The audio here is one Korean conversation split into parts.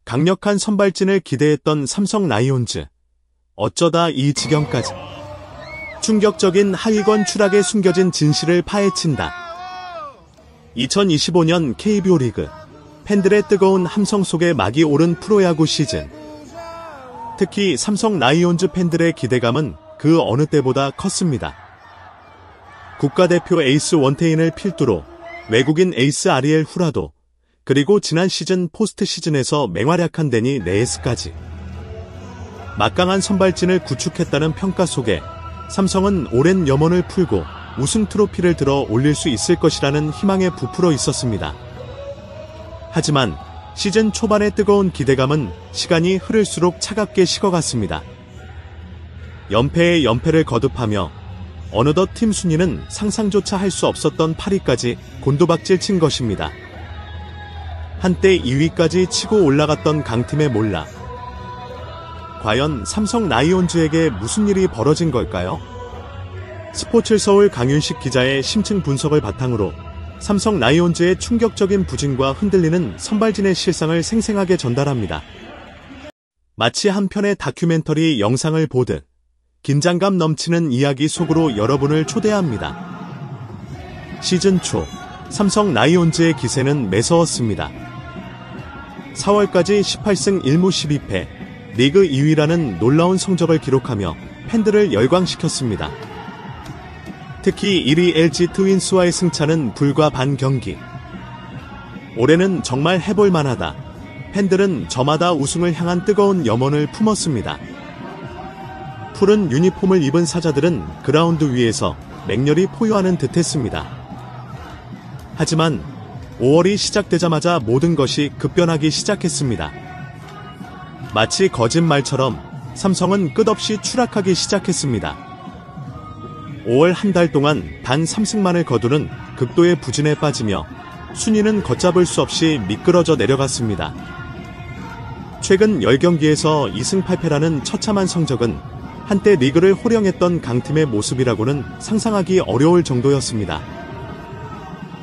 강력한 선발진을 기대했던 삼성 라이온즈. 어쩌다 이 지경까지. 충격적인 하위권 추락에 숨겨진 진실을 파헤친다. 2025년 KBO 리그. 팬들의 뜨거운 함성 속에 막이 오른 프로야구 시즌. 특히 삼성 라이온즈 팬들의 기대감은 그 어느 때보다 컸습니다. 국가대표 에이스 원태인을 필두로 외국인 에이스 아리엘 후라도, 그리고 지난 시즌 포스트 시즌에서 맹활약한 데니 레이스까지 막강한 선발진을 구축했다는 평가 속에 삼성은 오랜 염원을 풀고 우승 트로피를 들어 올릴 수 있을 것이라는 희망에 부풀어 있었습니다. 하지만 시즌 초반의 뜨거운 기대감은 시간이 흐를수록 차갑게 식어갔습니다. 연패에 연패를 거듭하며 어느덧 팀 순위는 상상조차 할 수 없었던 8위까지 곤두박질 친 것입니다. 한때 2위까지 치고 올라갔던 강팀에 몰라. 과연 삼성 라이온즈에게 무슨 일이 벌어진 걸까요? 스포츠서울 강윤식 기자의 심층 분석을 바탕으로 삼성 라이온즈의 충격적인 부진과 흔들리는 선발진의 실상을 생생하게 전달합니다. 마치 한 편의 다큐멘터리 영상을 보듯 긴장감 넘치는 이야기 속으로 여러분을 초대합니다. 시즌 초 삼성 라이온즈의 기세는 매서웠습니다. 4월까지 18승 1무 12패, 리그 2위라는 놀라운 성적을 기록하며 팬들을 열광시켰습니다. 특히 1위 LG 트윈스와의 승차는 불과 반 경기. 올해는 정말 해볼 만하다. 팬들은 저마다 우승을 향한 뜨거운 염원을 품었습니다. 푸른 유니폼을 입은 사자들은 그라운드 위에서 맹렬히 포효하는 듯했습니다. 하지만 5월이 시작되자마자 모든 것이 급변하기 시작했습니다. 마치 거짓말처럼 삼성은 끝없이 추락하기 시작했습니다. 5월 한 달 동안 단 3승만을 거두는 극도의 부진에 빠지며 순위는 걷잡을 수 없이 미끄러져 내려갔습니다. 최근 10경기에서 2승 8패라는 처참한 성적은 한때 리그를 호령했던 강팀의 모습이라고는 상상하기 어려울 정도였습니다.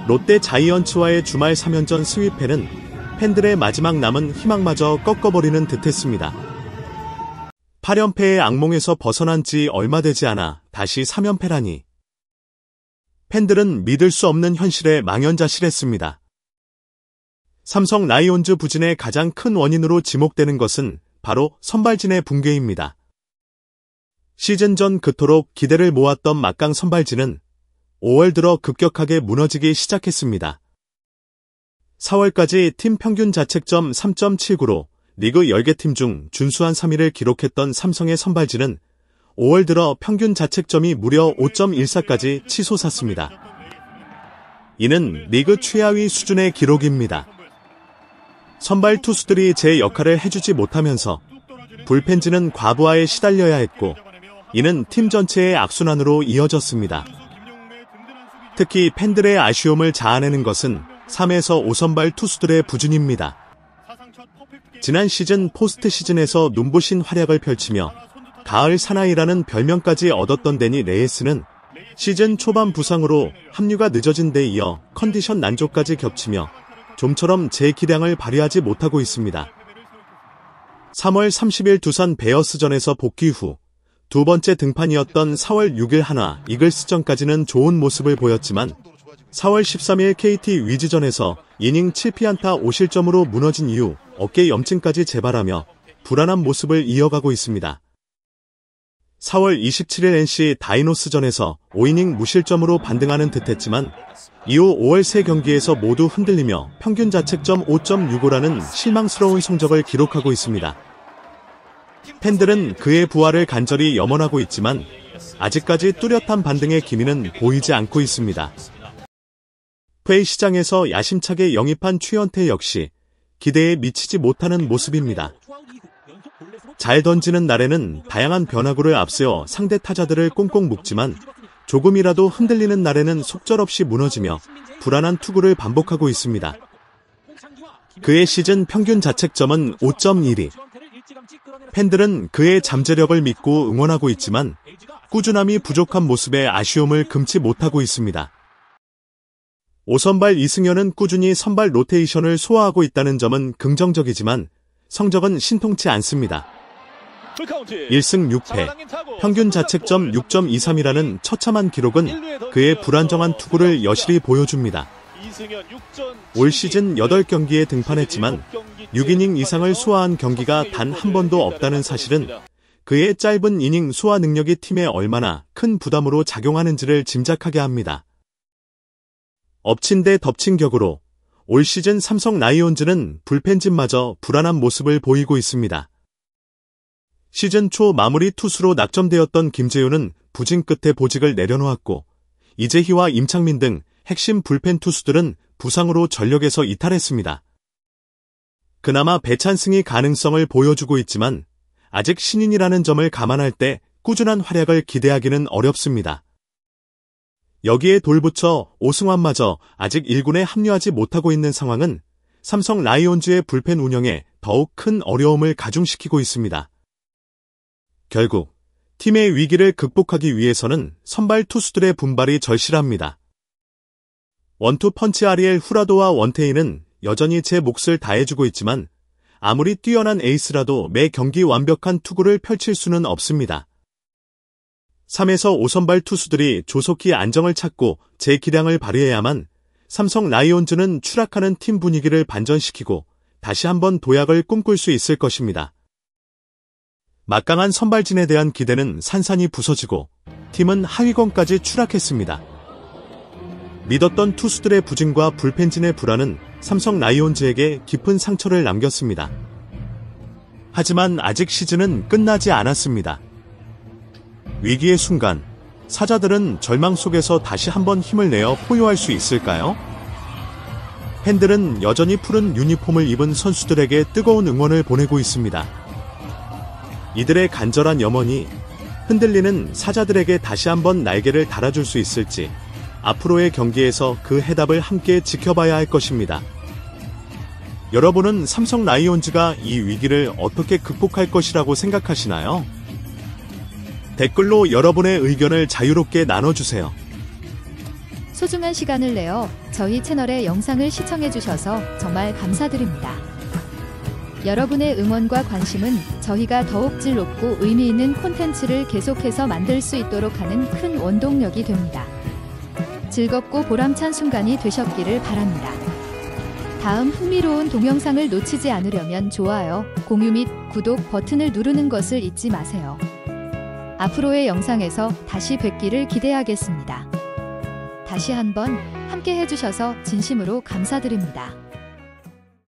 롯데 자이언츠와의 주말 3연전 스윕패는 팬들의 마지막 남은 희망마저 꺾어버리는 듯했습니다. 8연패의 악몽에서 벗어난 지 얼마 되지 않아 다시 3연패라니. 팬들은 믿을 수 없는 현실에 망연자실했습니다. 삼성 라이온즈 부진의 가장 큰 원인으로 지목되는 것은 바로 선발진의 붕괴입니다. 시즌 전 그토록 기대를 모았던 막강 선발진은 5월 들어 급격하게 무너지기 시작했습니다. 4월까지 팀 평균 자책점 3.79로 리그 10개 팀 중 준수한 3위를 기록했던 삼성의 선발진은 5월 들어 평균 자책점이 무려 5.14까지 치솟았습니다. 이는 리그 최하위 수준의 기록입니다. 선발 투수들이 제 역할을 해주지 못하면서 불펜진은 과부하에 시달려야 했고, 이는 팀 전체의 악순환으로 이어졌습니다. 특히 팬들의 아쉬움을 자아내는 것은 3에서 5선발 투수들의 부진입니다. 지난 시즌 포스트 시즌에서 눈부신 활약을 펼치며 가을 사나이라는 별명까지 얻었던 데니 레이스는 시즌 초반 부상으로 합류가 늦어진 데 이어 컨디션 난조까지 겹치며 좀처럼 제 기량을 발휘하지 못하고 있습니다. 3월 30일 두산 베어스전에서 복귀 후 두 번째 등판이었던 4월 6일 한화 이글스전까지는 좋은 모습을 보였지만 4월 13일 KT 위즈전에서 이닝 7피안타 5실점으로 무너진 이후 어깨 염증까지 재발하며 불안한 모습을 이어가고 있습니다. 4월 27일 NC 다이노스전에서 5이닝 무실점으로 반등하는 듯했지만 이후 5월 3경기에서 모두 흔들리며 평균 자책점 5.65라는 실망스러운 성적을 기록하고 있습니다. 팬들은 그의 부활을 간절히 염원하고 있지만 아직까지 뚜렷한 반등의 기미는 보이지 않고 있습니다. FA 시장에서 야심차게 영입한 최현태 역시 기대에 미치지 못하는 모습입니다. 잘 던지는 날에는 다양한 변화구를 앞세워 상대 타자들을 꽁꽁 묶지만 조금이라도 흔들리는 날에는 속절없이 무너지며 불안한 투구를 반복하고 있습니다. 그의 시즌 평균 자책점은 5.12. 팬들은 그의 잠재력을 믿고 응원하고 있지만 꾸준함이 부족한 모습에 아쉬움을 금치 못하고 있습니다. 5선발 이승현은 꾸준히 선발 로테이션을 소화하고 있다는 점은 긍정적이지만 성적은 신통치 않습니다. 1승 6패, 평균 자책점 6.23이라는 처참한 기록은 그의 불안정한 투구를 여실히 보여줍니다. 올 시즌 8경기에 등판했지만 6이닝 이상을 소화한 경기가 단 한 번도 없다는 사실은 그의 짧은 이닝 소화 능력이 팀에 얼마나 큰 부담으로 작용하는지를 짐작하게 합니다. 엎친 데 덮친 격으로 올 시즌 삼성 라이온즈는 불펜진마저 불안한 모습을 보이고 있습니다. 시즌 초 마무리 투수로 낙점되었던 김재윤은 부진 끝에 보직을 내려놓았고 이재희와 임창민 등 핵심 불펜 투수들은 부상으로 전력에서 이탈했습니다. 그나마 배찬승이 가능성을 보여주고 있지만 아직 신인이라는 점을 감안할 때 꾸준한 활약을 기대하기는 어렵습니다. 여기에 돌붙여 오승환마저 아직 1군에 합류하지 못하고 있는 상황은 삼성 라이온즈의 불펜 운영에 더욱 큰 어려움을 가중시키고 있습니다. 결국 팀의 위기를 극복하기 위해서는 선발 투수들의 분발이 절실합니다. 원투 펀치 아리엘 후라도와 원태인은 여전히 제 몫을 다해주고 있지만 아무리 뛰어난 에이스라도 매 경기 완벽한 투구를 펼칠 수는 없습니다. 3에서 5선발 투수들이 조속히 안정을 찾고 제 기량을 발휘해야만 삼성 라이온즈는 추락하는 팀 분위기를 반전시키고 다시 한번 도약을 꿈꿀 수 있을 것입니다. 막강한 선발진에 대한 기대는 산산이 부서지고 팀은 하위권까지 추락했습니다. 믿었던 투수들의 부진과 불펜진의 불안은 삼성 라이온즈에게 깊은 상처를 남겼습니다. 하지만 아직 시즌은 끝나지 않았습니다. 위기의 순간, 사자들은 절망 속에서 다시 한번 힘을 내어 포효할 수 있을까요? 팬들은 여전히 푸른 유니폼을 입은 선수들에게 뜨거운 응원을 보내고 있습니다. 이들의 간절한 염원이 흔들리는 사자들에게 다시 한번 날개를 달아줄 수 있을지 앞으로의 경기에서 그 해답을 함께 지켜봐야 할 것입니다. 여러분은 삼성 라이온즈가 이 위기를 어떻게 극복할 것이라고 생각하시나요? 댓글로 여러분의 의견을 자유롭게 나눠주세요. 소중한 시간을 내어 저희 채널의 영상을 시청해주셔서 정말 감사드립니다. 여러분의 응원과 관심은 저희가 더욱 질 높고 의미 있는 콘텐츠를 계속해서 만들 수 있도록 하는 큰 원동력이 됩니다. 즐겁고 보람찬 순간이 되셨기를 바랍니다. 다음 흥미로운 동영상을 놓치지 않으려면 좋아요, 공유 및 구독 버튼을 누르는 것을 잊지 마세요. 앞으로의 영상에서 다시 뵙기를 기대하겠습니다. 다시 한번 함께 해주셔서 진심으로 감사드립니다.